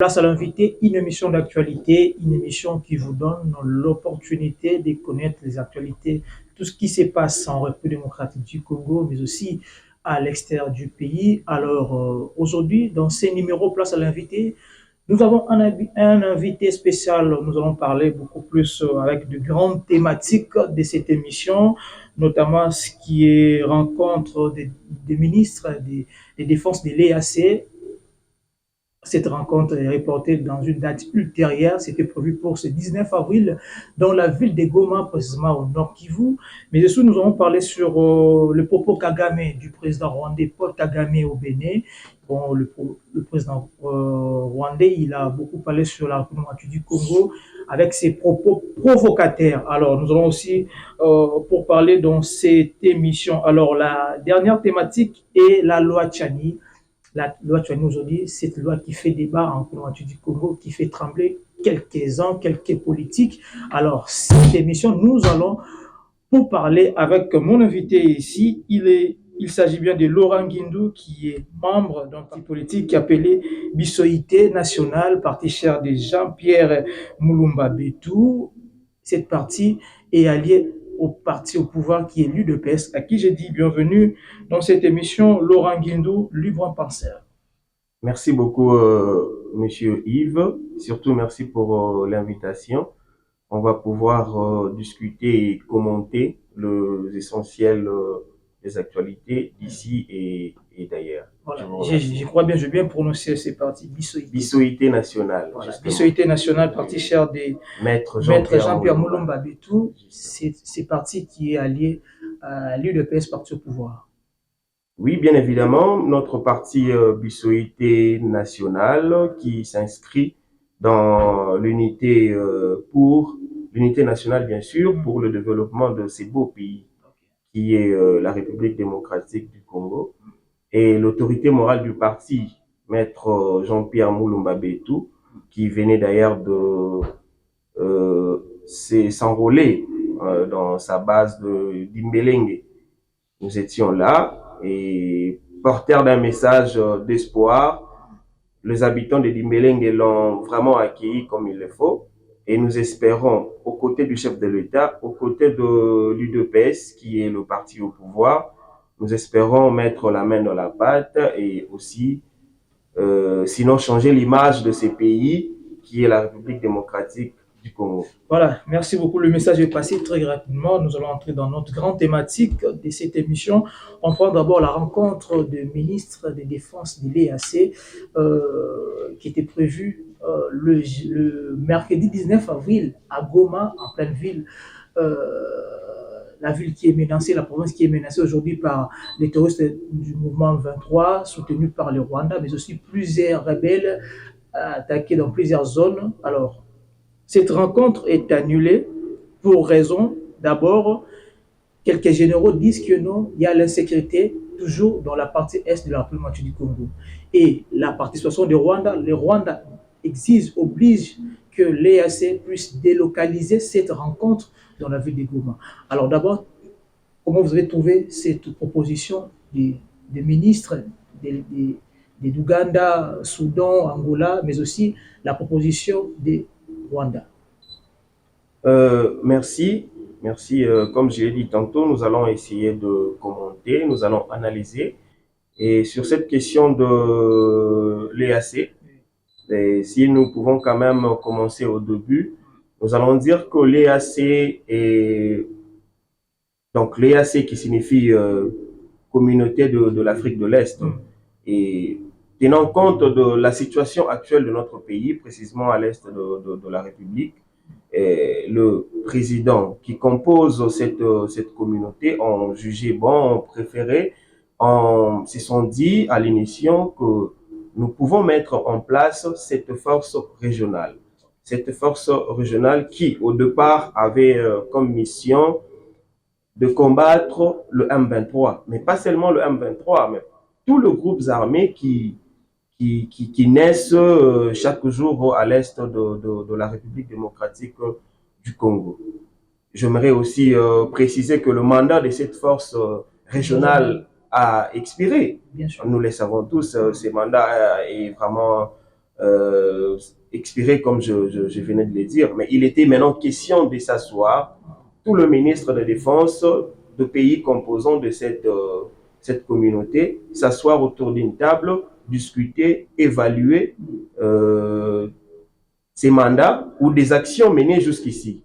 Place à l'invité, une émission d'actualité, une émission qui vous donne l'opportunité de connaître les actualités, tout ce qui se passe en République démocratique du Congo, mais aussi à l'extérieur du pays. Alors, aujourd'hui, dans ces numéros Place à l'invité, nous avons un invité spécial. Nous allons parler beaucoup plus avec de grandes thématiques de cette émission, notamment ce qui est rencontre des ministres des défenses de l'EAC. Cette rencontre est reportée dans une date ultérieure. C'était prévu pour ce 19 avril dans la ville de Goma, précisément au Nord Kivu. Mais aussi, nous allons parler sur le propos Kagame, du président rwandais Paul Kagame au Bénin. Bon, le président rwandais, il a beaucoup parlé sur la République du Congo avec ses propos provocateurs. Alors, nous allons aussi, pour parler dans cette émission, alors la dernière thématique est la loi Tchani. La loi Tchani aujourd'hui, cette loi qui fait débat en République du Congo, qui fait trembler quelques-uns, quelques politiques. Alors, cette émission, nous allons pour parler avec mon invité ici. Il s'agit bien de Laurent Guindou, qui est membre d'un parti politique appelé Bisoïté Nationale, parti cher de Jean-Pierre Moulumba Betou. Cette partie est alliée au parti au pouvoir qui est l'UDPS, à qui j'ai dit bienvenue dans cette émission, Laurent Guindou, libre penseur. Merci beaucoup, Monsieur Yves. Surtout, merci pour l'invitation. On va pouvoir discuter et commenter les essentiels des actualités d'ici et d'ailleurs. Voilà. Je crois bien, je vais bien prononcer ces partis. Bisoïté Nationale. Voilà. Bisoïté Nationale, parti cher des Maître Jean-Pierre Moulumba Betou. C'est parti qui est allié à l'UDPS, parti au pouvoir. Oui, bien évidemment, notre parti Bisoïté Nationale qui s'inscrit dans l'unité l'unité nationale, bien sûr, pour le développement de ces beaux pays qui est la République démocratique du Congo. Et l'autorité morale du parti, Maître Jean-Pierre Moulumba Betou, qui venait d'ailleurs de s'enrôler dans sa base d'Imbelenge. Nous étions là et porteurs d'un message d'espoir. Les habitants de Dimbelenge l'ont vraiment accueilli comme il le faut. Et nous espérons, aux côtés du chef de l'État, aux côtés de l'UDPS, qui est le parti au pouvoir, nous espérons mettre la main dans la pâte et aussi, sinon, changer l'image de ces pays, qui est la République démocratique du Congo. Voilà, merci beaucoup. Le message est passé très rapidement. Nous allons entrer dans notre grande thématique de cette émission. On prend d'abord la rencontre du ministre des Défenses de l'EAC qui était prévue le mercredi 19 avril à Goma, en pleine ville. La ville qui est menacée, la province qui est menacée aujourd'hui par les terroristes du mouvement 23, soutenus par le Rwanda, mais aussi plusieurs rebelles attaqués dans plusieurs zones. Alors, cette rencontre est annulée pour raison, d'abord, quelques généraux disent que non, il y a l'insécurité toujours dans la partie est de la République du Congo. Et la participation du Rwanda, le Rwanda oblige que l'EAC puisse délocaliser cette rencontre dans la ville de Goma. Alors d'abord, comment vous avez trouvé cette proposition des ministres d'Ouganda, Soudan, Angola, mais aussi la proposition des Rwanda? Merci. Comme je l'ai dit tantôt, nous allons essayer de commenter, nous allons analyser. Et sur cette question de l'EAC, si nous pouvons quand même commencer au début, nous allons dire que l'EAC est... Donc l'EAC qui signifie Communauté de l'Afrique de l'Est. Et tenant compte de la situation actuelle de notre pays, précisément à l'est de la République, le président qui compose cette communauté ont jugé bon, ont préféré, se sont dit à l'émission que nous pouvons mettre en place cette force régionale. Cette force régionale qui, au départ, avait comme mission de combattre le M23. Mais pas seulement le M23, mais tous les groupes armés qui naissent chaque jour à l'est de la République démocratique du Congo. J'aimerais aussi préciser que le mandat de cette force régionale a expiré. Bien sûr. Nous le savons tous, ce mandat est vraiment expiré comme je venais de le dire, mais il était maintenant question de s'asseoir, tout le ministre de Défense de pays composants de cette communauté, s'asseoir autour d'une table, discuter, évaluer ces mandats ou des actions menées jusqu'ici.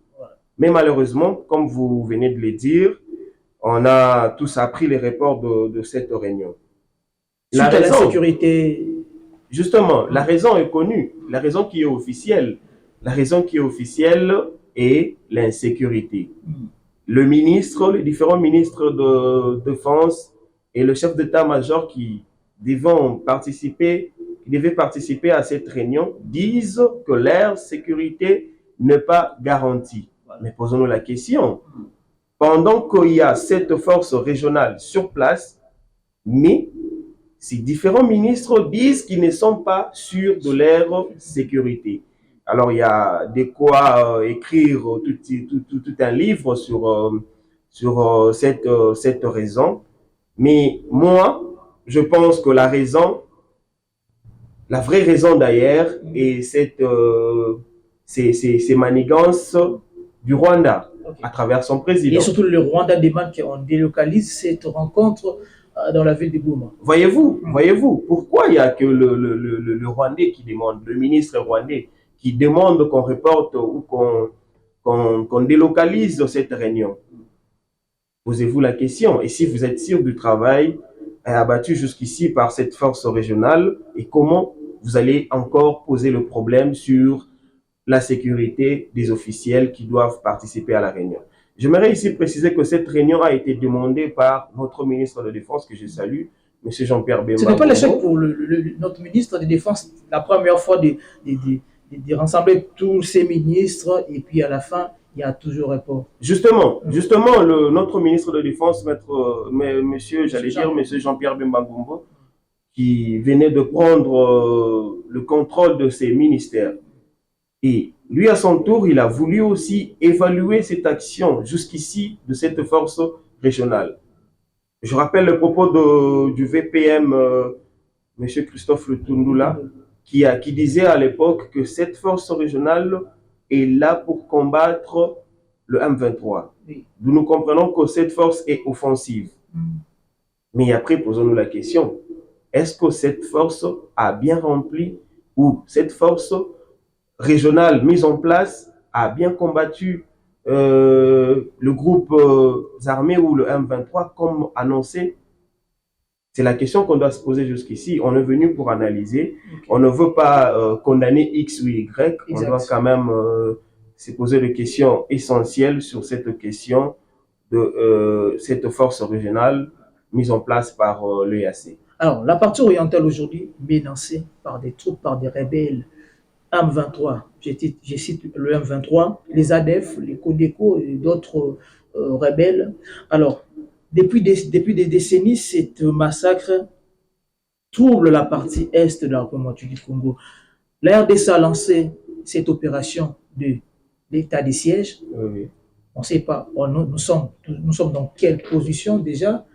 Mais malheureusement, comme vous venez de le dire, on a tous appris les reports de cette réunion. Suite à l'insécurité. Justement, la raison est connue, la raison qui est officielle. La raison qui est officielle est l'insécurité. Le ministre, les différents ministres de défense et le chef d'état-major qui devaient participer à cette réunion disent que leur sécurité n'est pas garantie. Mais posons-nous la question. Pendant qu'il y a cette force régionale sur place, mais ces différents ministres disent qu'ils ne sont pas sûrs de leur sécurité. Alors, il y a de quoi écrire tout un livre sur cette raison. Mais moi, je pense que la vraie raison d'ailleurs, est ces manigances du Rwanda à travers son président. Et surtout, le Rwanda demande qu'on délocalise cette rencontre dans la ville de Goma. Voyez-vous, pourquoi il n'y a que le Rwandais qui demande, le ministre rwandais qui demande qu'on reporte ou qu'on délocalise cette réunion? Posez-vous la question. Et si vous êtes sûr du travail abattu jusqu'ici par cette force régionale, et comment vous allez encore poser le problème sur la sécurité des officiels qui doivent participer à la réunion? J'aimerais ici préciser que cette réunion a été demandée par notre ministre de Défense, que je salue, M. Jean-Pierre Bemba. Ce n'est pas l'échec pour notre ministre de Défense, la première fois de rassembler tous ces ministres, et puis à la fin, il y a toujours rapport. Justement, notre ministre de Défense, monsieur Jean-Pierre Bemba Gombo, qui venait de prendre le contrôle de ces ministères. Et lui, à son tour, il a voulu aussi évaluer cette action jusqu'ici de cette force régionale. Je rappelle le propos du VPM, M. Christophe Lutundula, qui disait à l'époque que cette force régionale est là pour combattre le M23. Oui. Nous comprenons que cette force est offensive. Mais après, posons-nous la question, est-ce que cette force a bien rempli, ou cette force régionale mise en place a bien combattu le groupe armé ou le M23 comme annoncé? C'est la question qu'on doit se poser jusqu'ici. On est venu pour analyser. Okay. On ne veut pas condamner X ou Y. Exact. On doit quand même se poser des questions essentielles sur cette question de cette force régionale mise en place par l'EAC. Alors, la partie orientale aujourd'hui menacée par des troupes, par des rebelles, M23, je cite le M23, les ADF, les Codeco et d'autres rebelles. Alors, depuis des décennies, cette massacre trouble la partie est de la République du Congo. La RDC a lancé cette opération de l'état de siège. Oui. On ne sait pas, nous sommes dans quelle position déjà.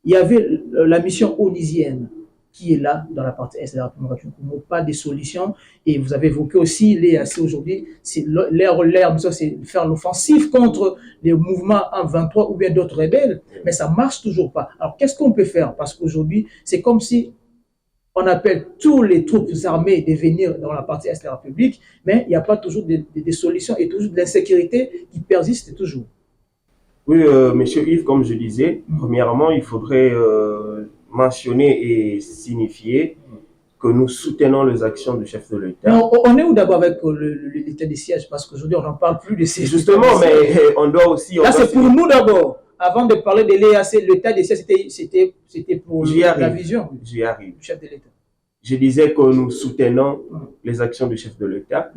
Il y avait la mission onusienne qui est là dans la partie est de la République du Congo, pas de solution. Et vous avez évoqué aussi l'EAC aujourd'hui, c'est c'est faire l'offensive contre les mouvements M23 ou bien d'autres rebelles, mais ça ne marche toujours pas. Alors qu'est-ce qu'on peut faire? Parce qu'aujourd'hui, c'est comme si on appelle tous les troupes armées de venir dans la partie est de la République, mais il n'y a pas toujours des solutions et toujours de l'insécurité qui persiste toujours. Oui, monsieur Yves, comme je disais, premièrement, il faudrait mentionner et signifier que nous soutenons les actions du chef de l'État. On est où d'abord avec l'état de siège? Parce qu'aujourd'hui, on n'en parle plus de ces... Justement, mais on doit aussi... Là, c'est pour nous d'abord. Avant de parler de l'EAC, l'état de siège, c'était pour la vision du chef de l'État. Je disais que nous soutenons les actions du chef de l'État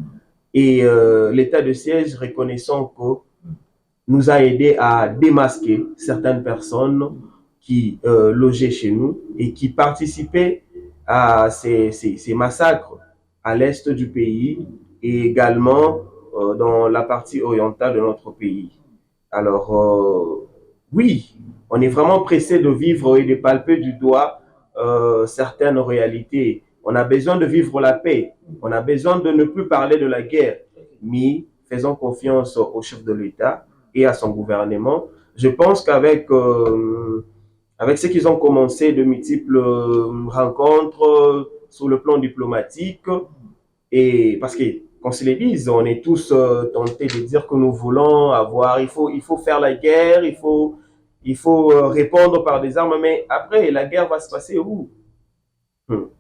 et l'état de siège, reconnaissant que nous a aidé à démasquer certaines personnes qui logeaient chez nous et qui participaient à ces massacres à l'est du pays et également dans la partie orientale de notre pays. Alors, oui, on est vraiment pressé de vivre et de palper du doigt certaines réalités. On a besoin de vivre la paix. On a besoin de ne plus parler de la guerre. Mais faisons confiance au chef de l'État et à son gouvernement. Je pense qu'avec avec ce qu'ils ont commencé, de multiples rencontres sur le plan diplomatique, et parce que, qu'on se le dise, on est tous tentés de dire que nous voulons avoir, il faut faire la guerre, il faut répondre par des armes, mais après, la guerre va se passer où?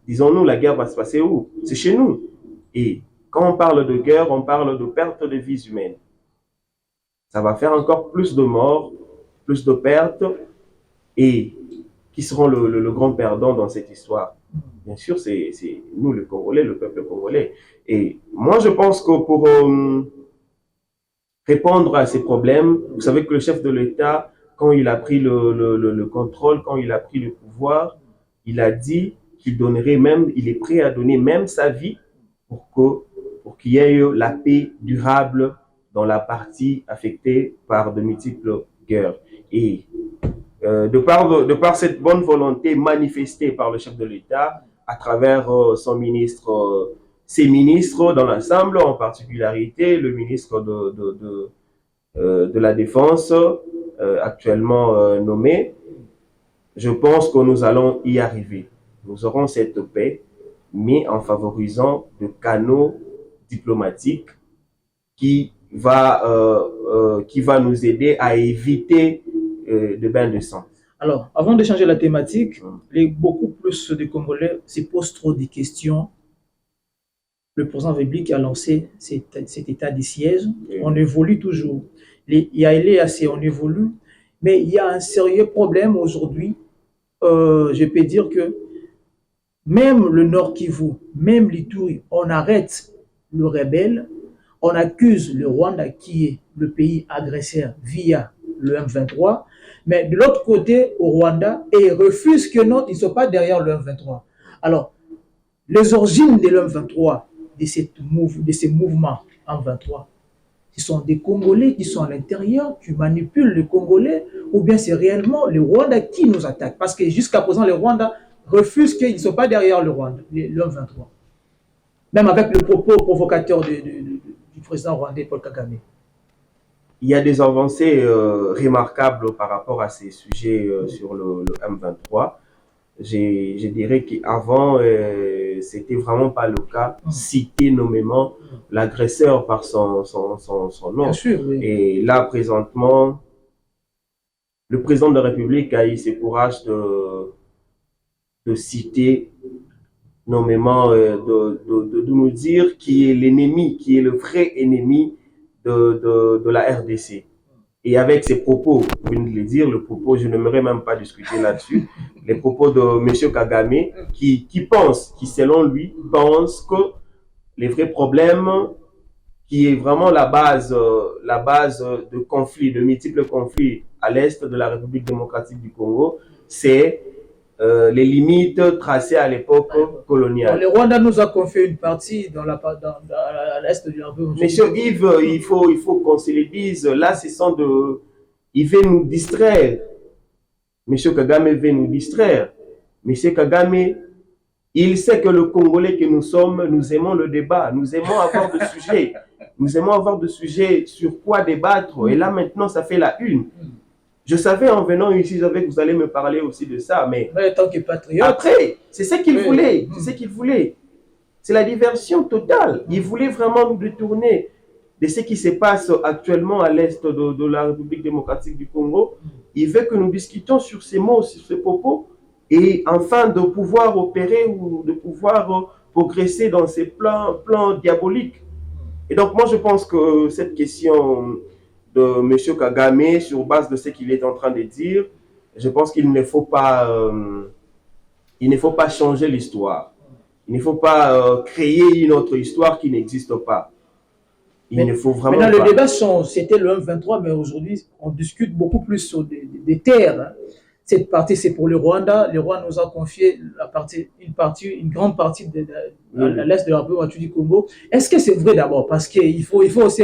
Disons-nous, la guerre va se passer où? C'est chez nous. Et quand on parle de guerre, on parle de perte de vies humaines. Ça va faire encore plus de morts, plus de pertes, et qui seront le grand perdant dans cette histoire? Bien sûr, c'est nous, le Congolais, le peuple congolais. Et moi, je pense que pour répondre à ces problèmes, vous savez que le chef de l'État, quand il a pris le contrôle, quand il a pris le pouvoir, il a dit qu'il donnerait même, il est prêt à donner même sa vie pour qu'il y ait la paix durable dans la partie affectée par de multiples guerres. Et de par cette bonne volonté manifestée par le chef de l'État à travers son ministre, ses ministres dans l'ensemble, en particularité le ministre de la Défense actuellement nommé, je pense que nous allons y arriver. Nous aurons cette paix, mais en favorisant de canaux diplomatiques qui va nous aider à éviter de bains de sang. Alors, avant de changer la thématique, beaucoup plus de Congolais se posent trop de questions. Le président République a lancé cet état de siège. On évolue toujours. Il y a assez, on évolue, mais il y a un sérieux problème aujourd'hui. Je peux dire que même le Nord Kivu, même l'Ituri, on arrête le rebelle, on accuse le Rwanda qui est le pays agresseur via le M23, mais de l'autre côté, au Rwanda, et refuse que non, ils ne sont pas derrière le M23. Alors, les origines de l'M23, de ces mouvements M23, ce sont des Congolais qui sont à l'intérieur, qui manipulent les Congolais, ou bien c'est réellement le Rwanda qui nous attaque. Parce que jusqu'à présent, le Rwanda refuse qu'ils ne sont pas derrière le Rwanda, l'M23. Même avec le propos provocateur du président rwandais Paul Kagame. Il y a des avancées remarquables par rapport à ces sujets sur le M23. Je dirais qu'avant, c'était vraiment pas le cas. Citer nommément l'agresseur par son nom. Bien sûr, oui. Et là, présentement, le président de la République a eu ce courage de citer nommément, de nous dire qui est l'ennemi, qui est le vrai ennemi de la RDC. Et avec ces propos, vous venez de le dire, le propos, je n'aimerais même pas discuter là-dessus, les propos de M. Kagame, qui selon lui, pense que les vrais problèmes, qui est vraiment la base de conflits, de multiples conflits à l'est de la République démocratique du Congo, c'est les limites tracées à l'époque coloniale. Le Rwanda nous a confié une partie à l'est de la République. Monsieur Yves, il faut qu'on se le dise, là, il veut nous distraire. Monsieur Kagame veut nous distraire. Monsieur Kagame, il sait que le Congolais que nous sommes, nous aimons le débat, nous aimons avoir des sujets. Nous aimons avoir des sujets sur quoi débattre. Et là, maintenant, ça fait la une. Je savais en venant ici, que vous allez me parler aussi de ça, mais tant que patriote. Après, c'est ce qu'il voulait. C'est ce qu'il voulait. C'est la diversion totale. Il voulait vraiment nous détourner de ce qui se passe actuellement à l'est de la République démocratique du Congo. Il veut que nous discutions sur ces mots, sur ces propos, et enfin de pouvoir opérer ou de pouvoir progresser dans ces plans diaboliques. Et donc moi je pense que cette question de M. Kagame, sur base de ce qu'il est en train de dire, je pense qu'il ne faut pas changer l'histoire. Il ne faut pas créer une autre histoire qui n'existe pas. Il ne faut vraiment pas. Dans le débat, c'était le M23, mais aujourd'hui, on discute beaucoup plus sur des terres. Hein. Cette partie, c'est pour le Rwanda. Le Rwanda nous a confié une grande partie à l'est de la République du Congo. Est-ce que c'est vrai d'abord? Parce qu'il faut aussi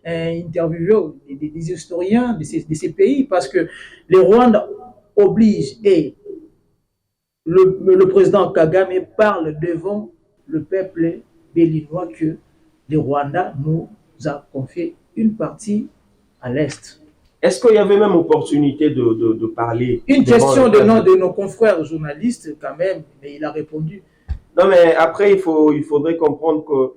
interviewer des historiens de ces pays, parce que le Rwanda oblige et le président Kagame parle devant le peuple béninois que le Rwanda nous a confié une partie à l'Est. Est-ce qu'il y avait même opportunité de parler Une devant question le de peuple? nos confrères journalistes quand même, mais il a répondu. Non, mais après, il faudrait comprendre que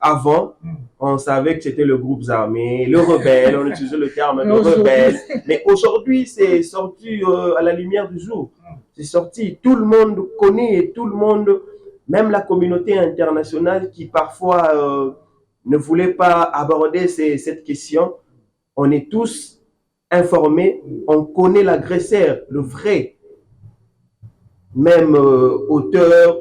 avant, on savait que c'était le groupe armé, le rebelle, on utilisait le terme de rebelle. Mais aujourd'hui, c'est sorti à la lumière du jour. C'est sorti. Tout le monde connaît et tout le monde, même la communauté internationale qui parfois ne voulait pas aborder cette question, on est tous informés, on connaît l'agresseur, le vrai, même auteur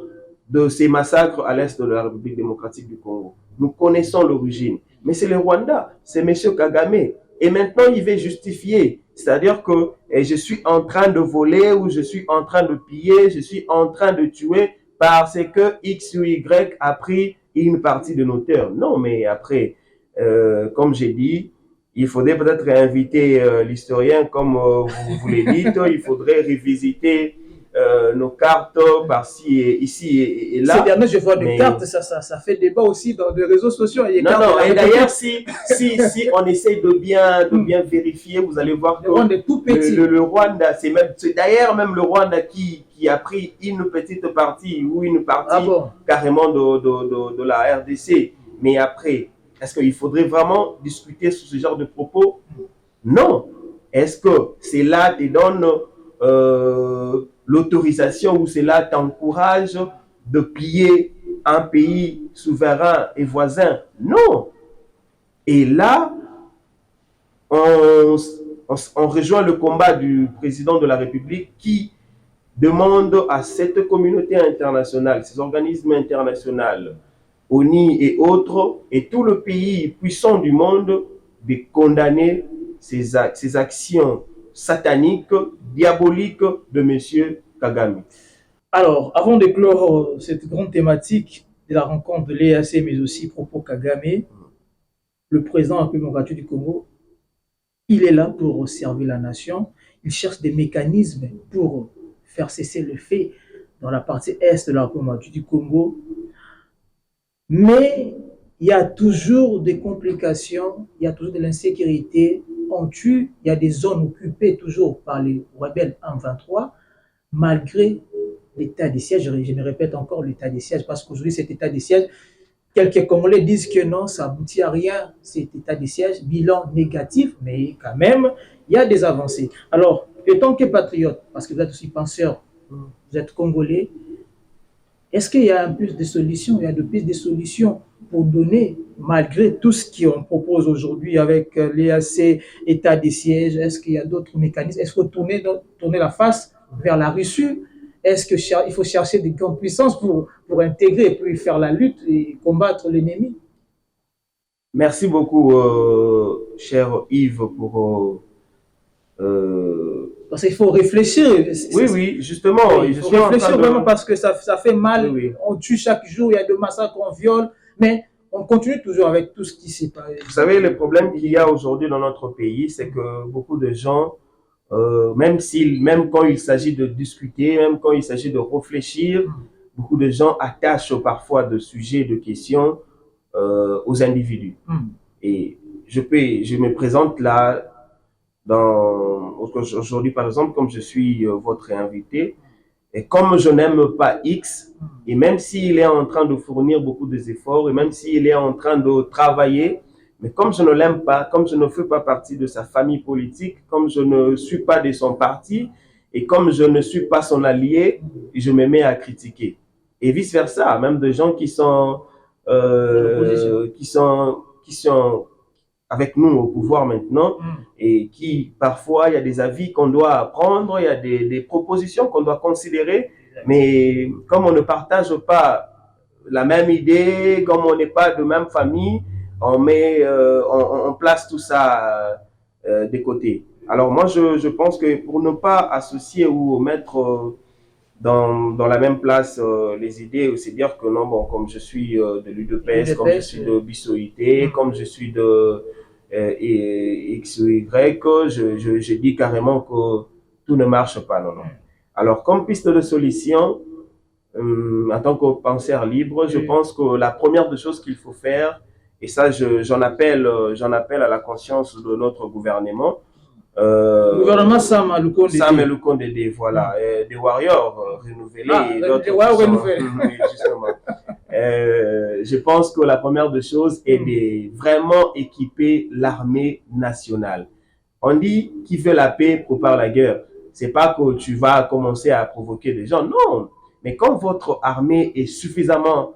de ces massacres à l'est de la République démocratique du Congo. Nous connaissons l'origine. Mais c'est le Rwanda, c'est M. Kagame. Et maintenant, il veut justifier. C'est-à-dire que je suis en train de voler ou je suis en train de piller, je suis en train de tuer parce que X ou Y a pris une partie de nos terres. Non, mais après, comme j'ai dit, il faudrait peut-être inviter l'historien, comme vous l'avez dit, il faudrait revisiter nos cartes par-ci et ici et là. Ces derniers, je vois des cartes, ça fait débat aussi dans les réseaux sociaux. Et d'ailleurs, si on essaye de bien vérifier, vous allez voir que le Rwanda, c'est d'ailleurs même le Rwanda qui a pris une petite partie ou une partie carrément de la RDC. Mais après, est-ce qu'il faudrait vraiment discuter sur ce genre de propos? Non. Est-ce que c'est là qui donne l'autorisation ou cela t'encourage de piller un pays souverain et voisin? Non. Et là, on rejoint le combat du président de la République qui demande à cette communauté internationale, ces organismes internationaux, ONU et autres, et tout le pays puissant du monde, de condamner ces actions sataniques, diaboliques de M. Kagame. Alors, avant de clore cette grande thématique de la rencontre de l'EAC, mais aussi propos Kagame, le président de la République démocratique du Congo, il est là pour servir la nation. Il cherche des mécanismes pour faire cesser le fait dans la partie est de la République du Congo. Mais il y a toujours des complications, il y a toujours de l'insécurité. On tue, il y a des zones occupées toujours par les rebelles M23, malgré l'état de siège. Je me répète encore l'état de siège, parce qu'aujourd'hui, cet état de siège, quelques Congolais disent que non, ça aboutit à rien, cet état de siège, bilan négatif, mais quand même, il y a des avancées. Alors, en tant que patriote, parce que vous êtes aussi penseur, vous êtes Congolais, est-ce qu'il y a un plus de solutions, il y a de plus de solutions pour donner, malgré tout ce qu'on propose aujourd'hui avec l'EAC, état de siège, est-ce qu'il y a d'autres mécanismes? Est-ce qu'il faut tourner la face vers la Russie? Est-ce qu'il faut chercher des grandes puissances pour intégrer et puis faire la lutte et combattre l'ennemi? Merci beaucoup, cher Yves, pour... Parce qu'il faut réfléchir. Oui, justement. Il faut réfléchir vraiment parce que ça fait mal. Oui. On tue chaque jour, il y a des massacres, on viole, mais on continue toujours avec tout ce qui s'est passé. Vous savez, le problème qu'il y a aujourd'hui dans notre pays, c'est que beaucoup de gens, même quand il s'agit de discuter, même quand il s'agit de réfléchir, beaucoup de gens attachent parfois de sujets, de questions aux individus. Et je me présente là, aujourd'hui par exemple, comme je suis votre invité, et comme je n'aime pas X, et même s'il est en train de fournir beaucoup d'efforts, et même s'il est en train de travailler, mais comme je ne l'aime pas, comme je ne fais pas partie de sa famille politique, comme je ne suis pas de son parti, et comme je ne suis pas son allié, je me mets à critiquer. Et vice versa, même des gens qui sont avec nous au pouvoir maintenant, et qui parfois il y a des avis qu'on doit prendre, il y a des propositions qu'on doit considérer, mais comme on ne partage pas la même idée, comme on n'est pas de même famille, on place tout ça de côté. Alors moi je pense que pour ne pas associer ou mettre dans la même place les idées, c'est dire que non, bon, comme je suis de l'UDPS, comme je suis de Bissoïté, comme je suis de X ou Y, je dis carrément que tout ne marche pas, non. Alors, comme piste de solution, en tant que penseur libre, je pense que la première des choses qu'il faut faire, et ça, j'en appelle à la conscience de notre gouvernement. Le gouvernement Sam Aluko Sam Aluko Dede, voilà, des Warriors renouvelés et d'autres. renouvelés. Justement. Je pense que la première des choses est de vraiment équiper l'armée nationale. On dit qui fait la paix prépare la guerre. C'est pas que tu vas commencer à provoquer des gens, non. Mais quand votre armée est suffisamment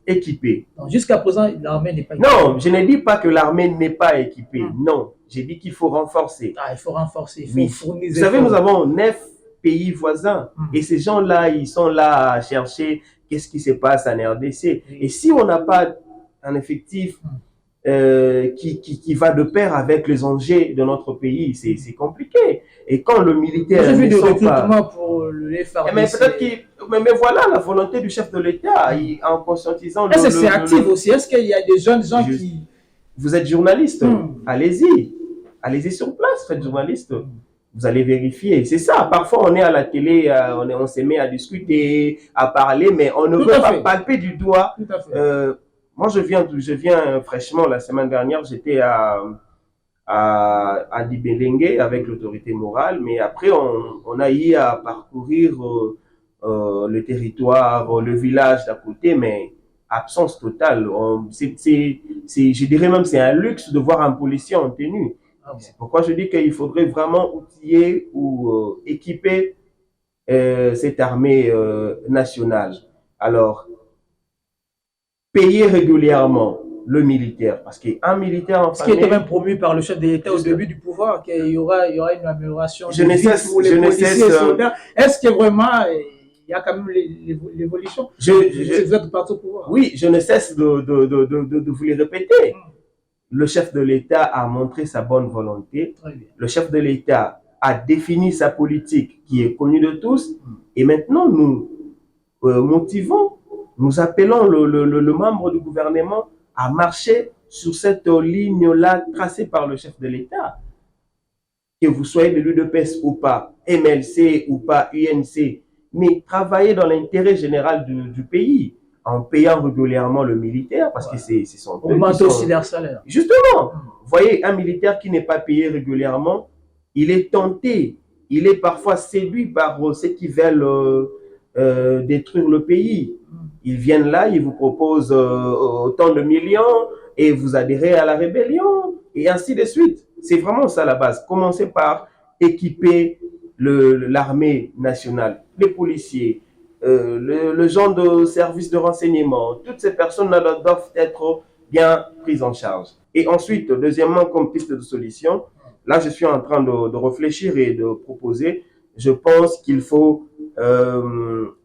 équipée. Jusqu'à présent, l'armée n'est pas équipée. Non, je ne dis pas que l'armée n'est pas équipée. Non, j'ai dit qu'il faut renforcer. Ah, il faut renforcer. Il faut fournir. Vous savez, nous avons 9 pays voisins. Et ces gens-là, ils sont là à chercher qu'est-ce qui se passe en RDC. Et si on n'a pas un effectif qui va de pair avec les enjeux de notre pays, c'est compliqué. Et quand le militaire... J'ai vu des recrutements pour les FARDC. Mais peut-être mais voilà la volonté du chef de l'État en conscientisant... Est-ce que c'est actif aussi? Est-ce qu'il y a des jeunes gens qui... Vous êtes journaliste, allez-y. Allez-y sur place, faites journaliste. Vous allez vérifier. C'est ça. Parfois, on est à la télé, on se met à discuter, à parler, mais on ne veut pas palper du doigt. Tout à fait. Moi, je viens fraîchement, la semaine dernière, j'étais à Dibelenge avec l'autorité morale, mais après, on a eu à parcourir le territoire, le village d'à côté, mais absence totale. Je dirais même c'est un luxe de voir un policier en tenue. C'est pourquoi je dis qu'il faudrait vraiment outiller ou équiper cette armée nationale. Alors, payer régulièrement le militaire, parce qu'un militaire en ce qui était même promu par le chef de l'État au début du pouvoir, qu'il y aura une amélioration pour les policiers et soldats. Est-ce que vraiment il y a quand même l'évolution? Vous êtes parti au pouvoir. Oui, je ne cesse de vous les répéter. Le chef de l'État a montré sa bonne volonté. Le chef de l'État a défini sa politique qui est connue de tous. Et maintenant, nous motivons, nous appelons le membre du gouvernement à marcher sur cette ligne-là tracée par le chef de l'État. Que vous soyez de l'UDPS ou pas, MLC ou pas, UNC, mais travaillez dans l'intérêt général du pays en payant régulièrement le militaire parce que c'est son... Augmenter aussi leur salaire. Justement, vous voyez, un militaire qui n'est pas payé régulièrement, il est tenté, il est parfois séduit par ceux qui veulent détruire le pays. Ils viennent là, ils vous proposent autant de millions et vous adhérez à la rébellion et ainsi de suite. C'est vraiment ça la base. Commencez par équiper l'armée nationale, les policiers, le genre de service de renseignement. Toutes ces personnes-là doivent être bien prises en charge. Et ensuite, deuxièmement, comme piste de solution, là, je suis en train de réfléchir et de proposer. Je pense qu'il faut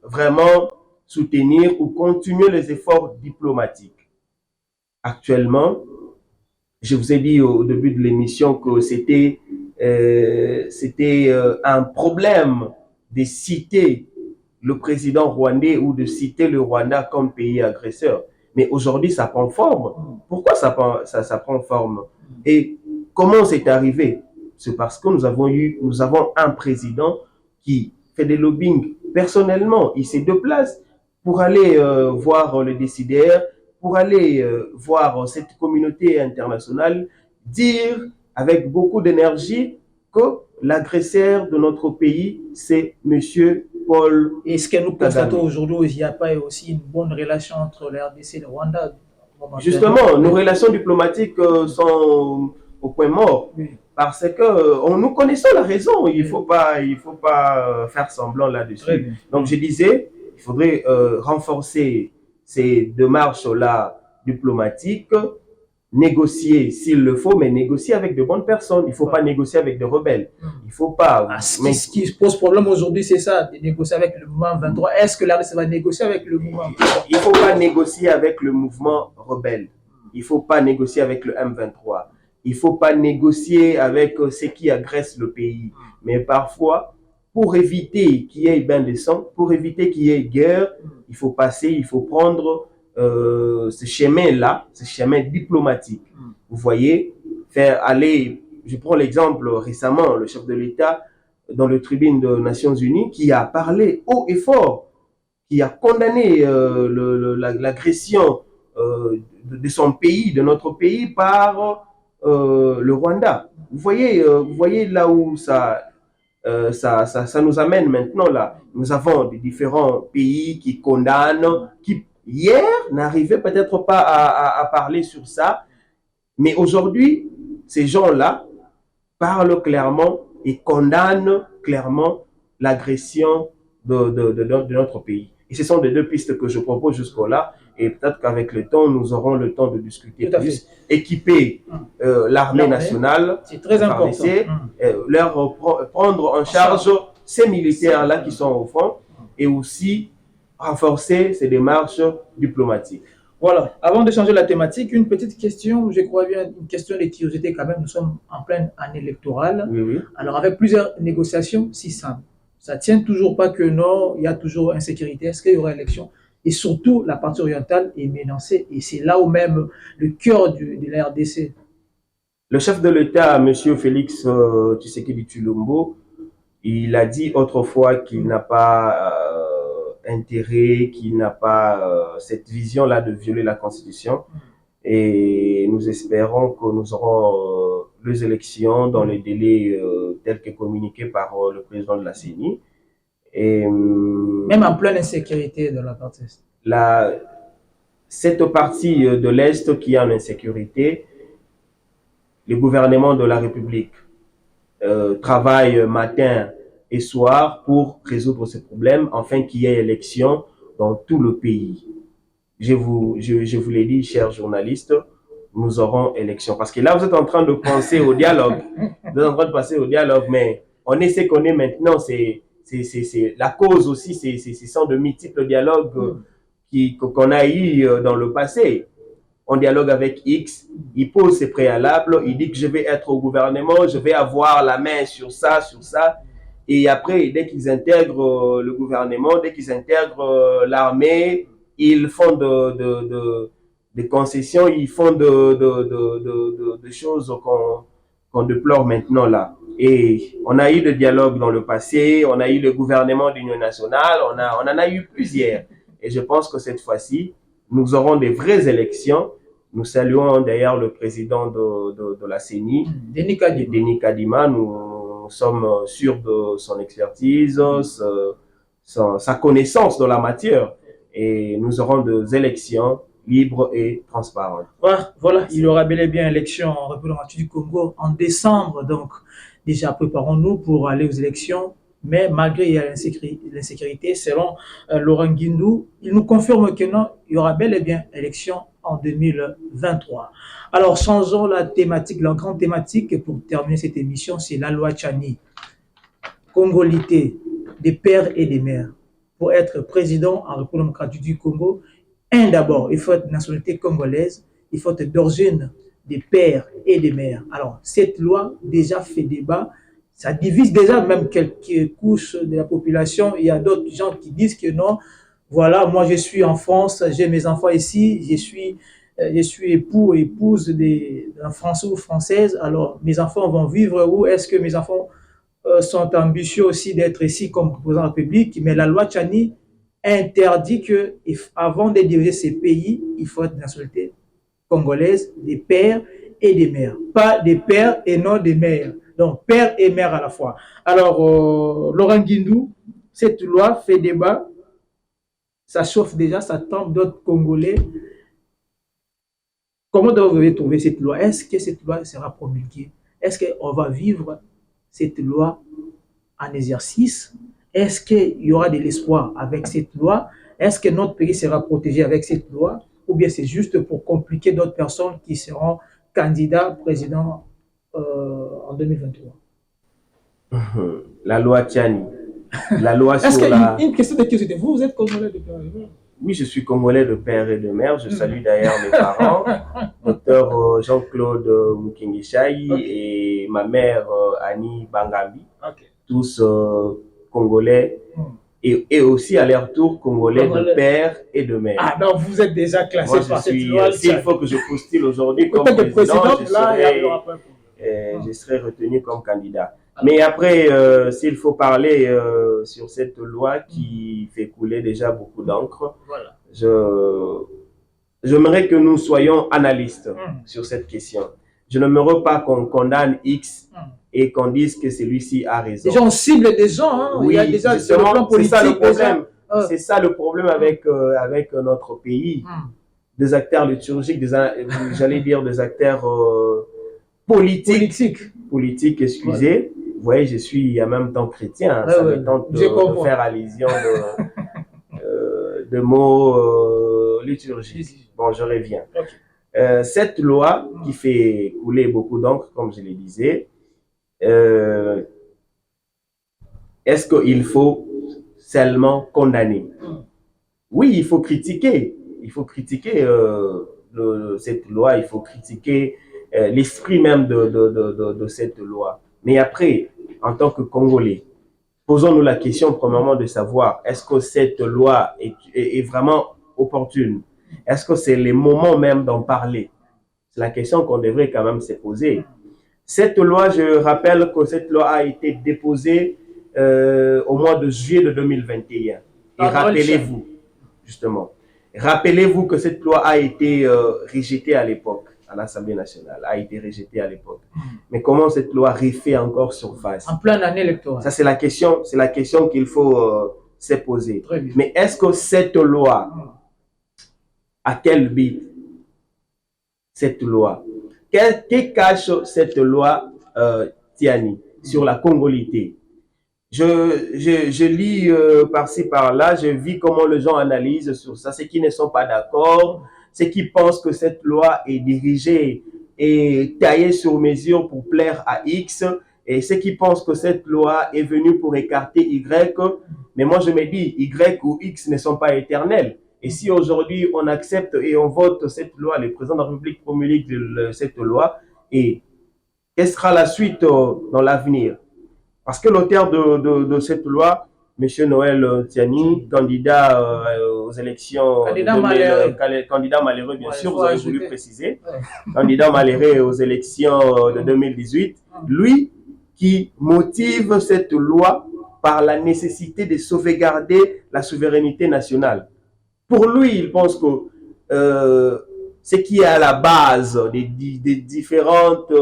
vraiment soutenir ou continuer les efforts diplomatiques. Actuellement, je vous ai dit au début de l'émission que c'était un problème de citer le président rwandais ou de citer le Rwanda comme pays agresseur. Mais aujourd'hui, ça prend forme. Pourquoi ça prend forme? Et comment c'est arrivé? C'est parce que nous avons un président qui fait des lobbying personnellement. Il se déplace pour aller voir les décideurs, pour aller voir cette communauté internationale, dire avec beaucoup d'énergie que l'agresseur de notre pays, c'est monsieur Paul. Et ce que nous constatons aujourd'hui, il n'y a pas aussi une bonne relation entre la RDC et le Rwanda? Justement, nos relations diplomatiques sont au point mort. Oui. Parce que nous connaissons la raison. Il faut pas faire semblant là-dessus. Donc, je disais, il faudrait renforcer ces démarches-là diplomatiques, négocier s'il le faut, mais négocier avec de bonnes personnes. Il ne faut pas négocier avec des rebelles. Il faut pas... Ce qui pose problème aujourd'hui, c'est ça, de négocier avec le mouvement 23. Est-ce que la RDC va négocier avec le mouvement 23? Il ne faut pas négocier avec le mouvement rebelle. Il ne faut pas négocier avec le M23. Il ne faut pas négocier avec ceux qui agressent le pays. Mais parfois, pour éviter qu'il y ait bain de sang, pour éviter qu'il y ait guerre, il faut prendre ce chemin-là, ce chemin diplomatique. Vous voyez, faire aller, je prends l'exemple récemment, le chef de l'État dans le tribune des Nations Unies, qui a parlé haut et fort, qui a condamné l'agression de son pays, de notre pays, par le Rwanda. Vous voyez là où ça nous amène maintenant là. Nous avons des différents pays qui condamnent, qui hier n'arrivaient peut-être pas à parler sur ça, mais aujourd'hui, ces gens-là parlent clairement et condamnent clairement l'agression de notre pays. Et ce sont les deux pistes que je propose jusqu'au-là. Et peut-être qu'avec le temps, nous aurons le temps de discuter plus. Équiper l'armée nationale, c'est très important. Leur prendre en charge ces militaires-là qui sont au front et aussi renforcer ces démarches diplomatiques. Voilà, avant de changer la thématique, une petite question, je crois bien, une question de curiosité quand même, nous sommes en pleine année électorale. Oui, oui. Alors avec plusieurs négociations, si ça ne tient toujours pas que non, il y a toujours insécurité, est-ce qu'il y aura élection? Et surtout, la partie orientale est menacée et c'est là où même le cœur de la RDC. Le chef de l'État, M. Félix Tshisekedi Tshilombo, il a dit autrefois qu'il n'a pas intérêt, qu'il n'a pas cette vision-là de violer la Constitution. Et nous espérons que nous aurons les élections dans les délais tels que communiqués par le président de la CENI. Et, même en pleine insécurité de la partie est. Cette partie de l'Est qui est en insécurité, le gouvernement de la République travaille matin et soir pour résoudre ces problèmes, afin qu'il y ait élection dans tout le pays. Je vous l'ai dit, chers journalistes, nous aurons élection. Parce que là, vous êtes en train de penser au dialogue. Vous êtes en train de passer au dialogue, mais on essaie qu'on est maintenant, c'est la cause aussi, ce sont de multiples dialogues qu'on a eu dans le passé. On dialogue avec X, il pose ses préalables, il dit que je vais être au gouvernement, je vais avoir la main sur ça. Et après, dès qu'ils intègrent le gouvernement, dès qu'ils intègrent l'armée, ils font des concessions, ils font des choses qu'on déplore maintenant là. Et on a eu le dialogue dans le passé, on a eu le gouvernement d'union nationale, on en a eu plusieurs. Et je pense que cette fois-ci, nous aurons des vraies élections. Nous saluons d'ailleurs le président de la CENI, Denis Kadima. Nous sommes sûrs de son expertise, sa connaissance de la matière. Et nous aurons des élections libres et transparentes. Voilà, il y aura bel et bien élection en République du Congo en décembre. Donc, déjà, préparons-nous pour aller aux élections. Mais malgré l'insécurité, selon Laurent Guindou, il nous confirme que non, il y aura bel et bien élection en 2023. Alors, changeons la thématique, la grande thématique pour terminer cette émission, c'est la loi Tchani. Congolité, des pères et des mères. Pour être président en République démocratique du Congo, d'abord, il faut être de nationalité congolaise, il faut être d'origine des pères et des mères. Alors, cette loi déjà fait débat. Ça divise déjà même quelques couches de la population. Il y a d'autres gens qui disent que non, voilà, moi je suis en France, j'ai mes enfants ici, je suis époux et épouse d'un Français ou Française, alors mes enfants vont vivre où? Est-ce que mes enfants sont ambitieux aussi d'être ici comme président de la République? Mais la loi Tchani interdit que, avant de diriger ces pays, il faut être de nationalité congolaise, des pères et des mères. Pas des pères et non des mères. Donc, père et mère à la fois. Alors, Laurent Guindou, cette loi fait débat. Ça chauffe déjà, ça tente d'autres Congolais. Comment vous avez trouvé cette loi? Est-ce que cette loi sera promulguée? Est-ce qu'on va vivre cette loi en exercice? Est-ce qu'il y aura de l'espoir avec cette loi? Est-ce que notre pays sera protégé avec cette loi? Ou bien c'est juste pour compliquer d'autres personnes qui seront candidats présidents en 2023. La loi Tchani. La loi sur la... Une question de curiosité. Vous êtes congolais de père et de mère? Oui, je suis congolais de père et de mère. Je salue d'ailleurs mes parents, docteur Jean-Claude Mukingishaï et ma mère Annie Bangambi. Tous congolais et aussi à leur tour congolais de père et de mère. Ah non, vous êtes déjà classé par cette loi. S'il faut que je postule aujourd'hui comme président, je serai retenu comme candidat. Mais après, s'il faut parler sur cette loi qui fait couler déjà beaucoup d'encre, Voilà. j'aimerais que nous soyons analystes sur cette question. Je n'aimerais pas qu'on condamne X et qu'on dise que celui-ci a raison. Déjà, on cible des gens. Hein. Oui, il y a déjà sur le plan politique. C'est ça le problème. C'est ça le problème avec notre pays. Des acteurs liturgiques, j'allais dire des acteurs politiques. Politiques, excusez. Vous voyez, je suis en même temps chrétien. Ça me tente de faire allusion de mots liturgiques. Bon, je reviens. Okay. Cette loi qui fait couler beaucoup d'encre, comme je le disais, est-ce qu'il faut seulement condamner? Oui, il faut critiquer. Il faut critiquer cette loi, il faut critiquer l'esprit même de cette loi. Mais après, en tant que Congolais, posons-nous la question premièrement de savoir est-ce que cette loi est vraiment opportune? Est-ce que c'est le moment même d'en parler? C'est la question qu'on devrait quand même se poser. Cette loi, je rappelle que cette loi a été déposée au mois de juillet de 2021. Et rappelez-vous, justement, rappelez-vous que cette loi a été rejetée à l'époque, à l'Assemblée nationale, a été rejetée à l'époque. Mais comment cette loi refait encore surface? En pleine année électorale. Ça, c'est la question qu'il faut se poser. Mais est-ce que cette loi, à quel but cette loi? Que cache cette loi, Tiani, sur la congolité? Je lis par-ci, par-là, je vis comment les gens analysent sur ça, ceux qui ne sont pas d'accord, ceux qui pensent que cette loi est dirigée et taillée sur mesure pour plaire à X, et ceux qui pensent que cette loi est venue pour écarter Y. Mais moi, je me dis, Y ou X ne sont pas éternels. Et si aujourd'hui, on accepte et on vote cette loi, le président de la République promulgue cette loi, et quelle sera la suite dans l'avenir? Parce que l'auteur de cette loi, M. Noël Tiani, candidat aux élections, candidat malheureux, bien sûr, vous avez voulu préciser, candidat malheureux aux élections de 2018, lui qui motive cette loi par la nécessité de sauvegarder la souveraineté nationale. Pour lui, il pense que ce qui est à la base des différentes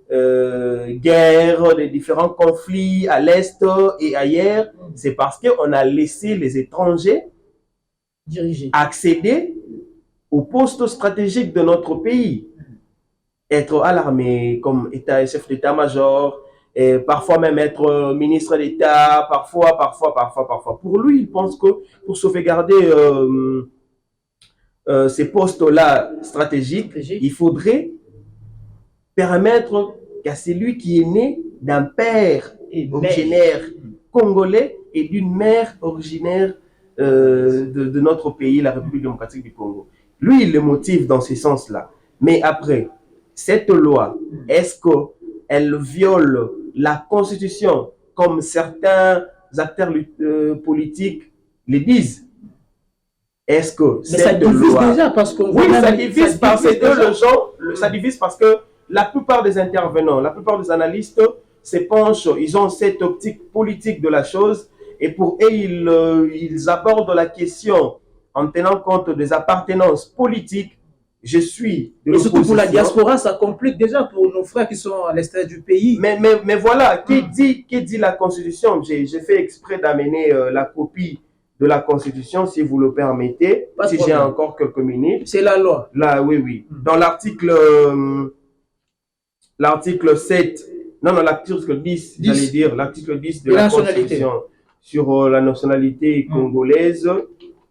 guerres, des différents conflits à l'Est et ailleurs, c'est parce qu'on a laissé les étrangers accéder aux postes stratégiques de notre pays. Être à l'armée, comme chef d'état-major, et parfois même être ministre d'État, parfois. Pour lui, il pense que pour sauvegarder ces postes-là stratégiques, il faudrait permettre qu'à celui qui est né d'un père originaire congolais et d'une mère originaire de notre pays, la République démocratique du Congo. Lui, il le motive dans ce sens-là. Mais après, cette loi, est-ce qu'elle viole la Constitution comme certains acteurs politiques le disent? Est-ce que cette loi... déjà parce qu'on oui, ça divise parce que ça divise parce que la plupart des intervenants, la plupart des analystes se penchent, ils ont cette optique politique de la chose et pour eux, ils abordent la question en tenant compte des appartenances politiques. Je suis de l'opposition. Et surtout pour la diaspora, ça complique déjà pour nos frères qui sont à l'extérieur du pays. Mais voilà, qui dit la Constitution? J'ai fait exprès d'amener la copie de la Constitution, si vous le permettez, si j'ai encore quelques minutes. C'est la loi. Là, oui. Dans l'article 7, l'article 10, j'allais dire, l'article 10 de la Constitution sur la nationalité congolaise,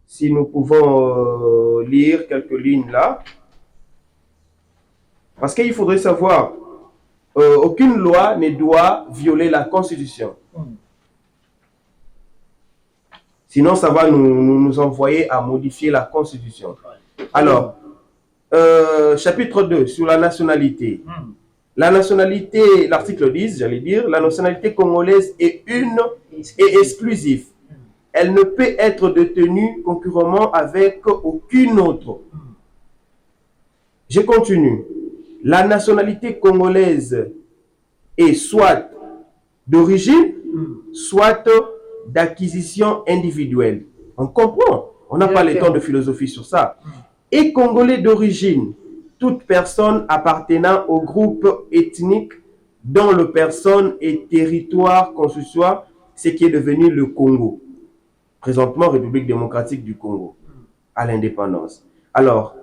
si nous pouvons lire quelques lignes là. Parce qu'il faudrait savoir, aucune loi ne doit violer la Constitution. Sinon, ça va nous envoyer à modifier la Constitution. Alors, chapitre 2, sur la nationalité. La nationalité, l'article 10, j'allais dire, la nationalité congolaise est une et exclusive. Elle ne peut être détenue concurremment avec aucune autre. Je continue. La nationalité congolaise est soit d'origine, soit d'acquisition individuelle. On comprend, on n'a pas le temps de philosophie sur ça. Et Congolais d'origine, toute personne appartenant au groupe ethnique dont le personne et territoire constituent ce qui est devenu le Congo. Présentement, République démocratique du Congo, à l'indépendance. Alors,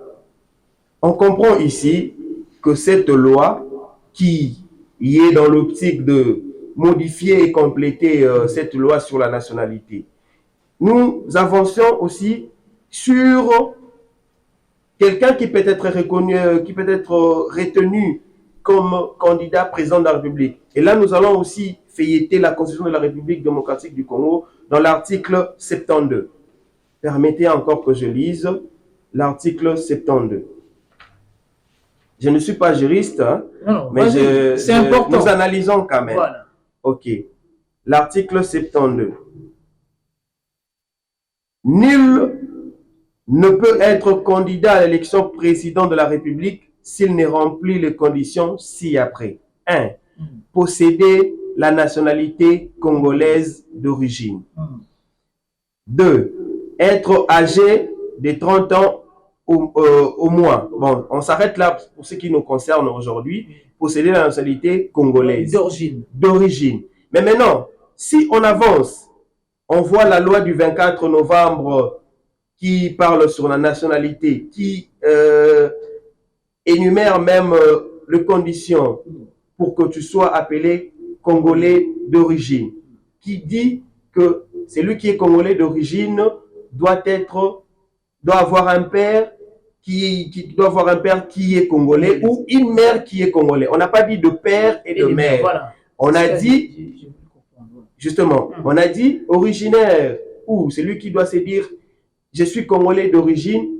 on comprend ici que cette loi qui est dans l'optique de modifier et compléter cette loi sur la nationalité, nous avancions aussi sur quelqu'un qui peut être reconnu, qui peut être retenu comme candidat président de la République. Et là, nous allons aussi feuilleter la Constitution de la République démocratique du Congo dans l'article 72. Permettez encore que je lise l'article 72. Je ne suis pas juriste, hein, non, mais c'est important. Nous analysons quand même. Voilà. Ok. L'article 72. Nul ne peut être candidat à l'élection président de la République s'il ne remplit les conditions ci-après. 1. Posséder la nationalité congolaise d'origine. 2. Être âgé de 30 ans au moins. Bon, on s'arrête là pour ce qui nous concerne aujourd'hui. Posséder la nationalité congolaise d'origine. Mais maintenant, si on avance, on voit la loi du 24 novembre qui parle sur la nationalité, qui énumère même les conditions pour que tu sois appelé Congolais d'origine, qui dit que celui qui est Congolais d'origine doit avoir un père qui est Congolais ou une mère qui est Congolais. On n'a pas dit de père et de mère. Voilà. On a dit, justement, on a dit originaire, ou celui qui doit se dire je suis Congolais d'origine,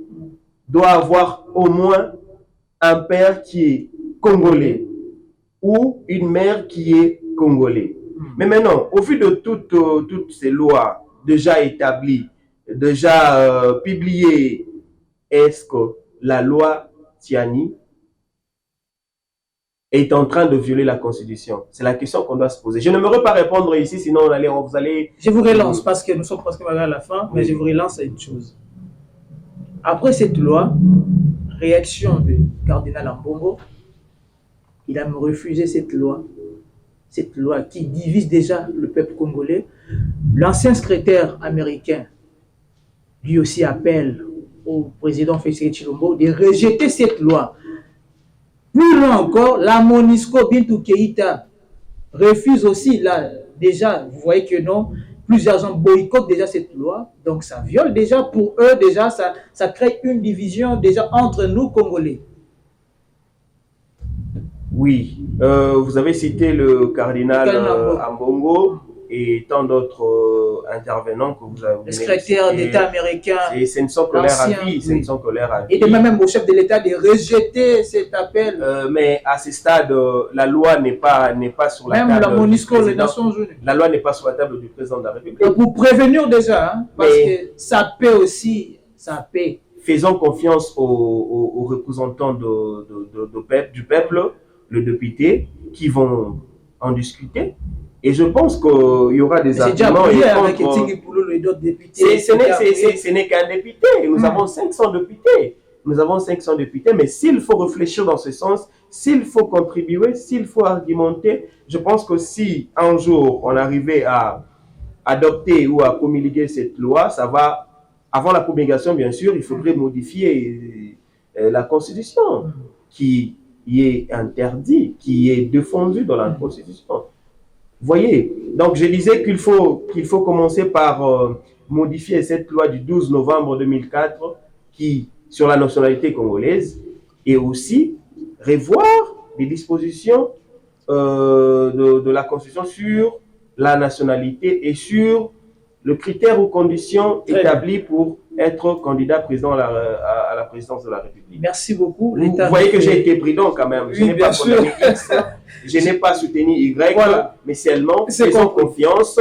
doit avoir au moins un père qui est Congolais ou une mère qui est Congolais. Mais maintenant, au vu de toutes ces lois déjà établies, déjà publiées, est-ce que la loi Tiani est en train de violer la Constitution? C'est la question qu'on doit se poser. Je ne me pas répondre ici, sinon vous allez... Je vous relance parce que nous sommes presque à la fin, mais je vous relance à une chose. Après cette loi, réaction du cardinal Ambongo, il a refusé cette loi qui divise déjà le peuple congolais. L'ancien secrétaire américain, lui aussi appelle au président Félix Tshilombo de rejeter cette loi. Plus loin encore, la MONUSCO Bintou Keïta refuse aussi, là, déjà, vous voyez que non, plusieurs gens boycottent déjà cette loi, donc ça viole déjà, pour eux déjà, ça crée une division déjà entre nous Congolais. Oui, vous avez cité le cardinal Ambongo et tant d'autres intervenants que vous avez... Le secrétaire d'État américain. Et ce ne sont que leurs avis, ce ne sont que leurs avis. Et de même au chef de l'État de rejeter cet appel. Mais à ce stade, la loi n'est pas sur la table. Même la MONUSCO, les Nations Unies. La loi n'est pas sur la table du président de la République. Et pour prévenir déjà, hein, parce que ça paie aussi, ça paie. Faisons confiance aux représentants du peuple, le député, qui vont en discuter. Et je pense qu'il y aura des arguments. Ce n'est qu'un député. Nous avons 500 députés. Nous avons 500 députés. Mais s'il faut réfléchir dans ce sens, s'il faut contribuer, s'il faut argumenter, je pense que si un jour on arrivait à adopter ou à promulguer cette loi, ça va, avant la promulgation bien sûr, il faudrait modifier la Constitution qui est interdite, qui est défendue dans la Constitution. Voyez, donc je disais qu'il faut commencer par modifier cette loi du 12 novembre 2004 qui, sur la nationalité congolaise, et aussi revoir les dispositions de la Constitution sur la nationalité et sur le critère ou conditions établies pour être candidat président à la présidence de la République. Merci beaucoup. Vous voyez que j'ai été prudent quand même. Oui, bien sûr. Je n'ai pas soutenu Y, voilà. Mais seulement faisons confiance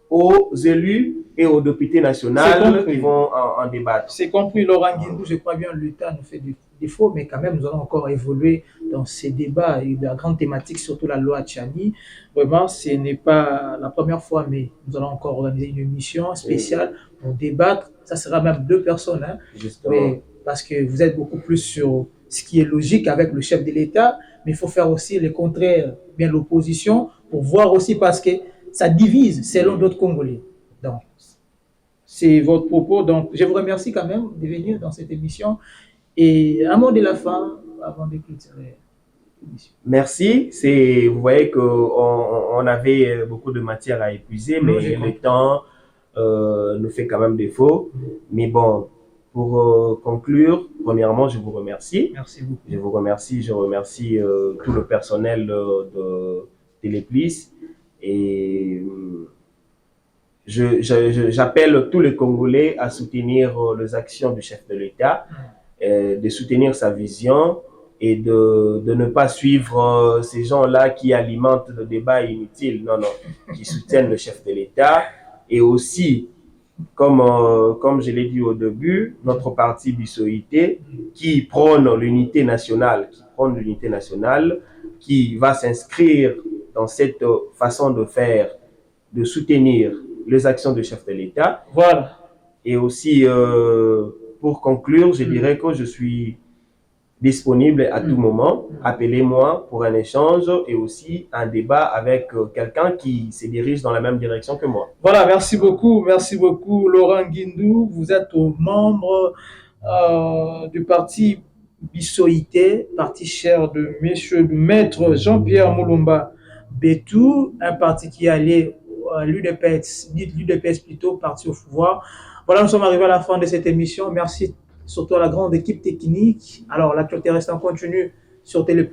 aux élus et aux députés nationaux qui vont en débattre. C'est compris, Laurent Guindou, je crois bien, l'État nous fait défauts, mais quand même, nous allons encore évoluer dans ces débats et de la grande thématique, surtout la loi Tchani. Vraiment, ce n'est pas la première fois, mais nous allons encore organiser une émission spéciale pour débattre. Ça sera même 2 personnes, hein, mais parce que vous êtes beaucoup plus sur ce qui est logique avec le chef de l'État, mais il faut faire aussi le contraire, bien l'opposition, pour voir aussi parce que ça divise selon d'autres Congolais. Donc, c'est votre propos. Donc, je vous remercie quand même de venir dans cette émission. Et un mot de la fin, avant de clôturer l'émission. Merci. Vous voyez qu'on avait beaucoup de matière à épuiser, mais le temps nous fait quand même défaut. Mais bon, pour conclure, premièrement, je vous remercie. Merci beaucoup. Je vous remercie. Je remercie tout le personnel de Téléplice. Et j'appelle tous les Congolais à soutenir les actions du chef de l'État, de soutenir sa vision et de ne pas suivre ces gens-là qui alimentent le débat inutile. Non, non, qui soutiennent le chef de l'État. Et aussi, comme je l'ai dit au début, notre parti Bissoïté qui prône l'unité nationale, qui va s'inscrire dans cette façon de faire, de soutenir les actions du chef de l'État. Voilà. Et aussi, pour conclure, je dirais que je suis disponible à tout moment. Appelez-moi pour un échange et aussi un débat avec quelqu'un qui se dirige dans la même direction que moi. Voilà, merci beaucoup, Laurent Guindou. Vous êtes membre du parti Bissoïté, parti cher de maître Jean-Pierre Moulumba Bétou, un parti qui est allé à l'UDPS plutôt, parti au pouvoir. Voilà, nous sommes arrivés à la fin de cette émission. Merci surtout à la grande équipe technique. Alors, l'actualité reste en continu sur Télé+.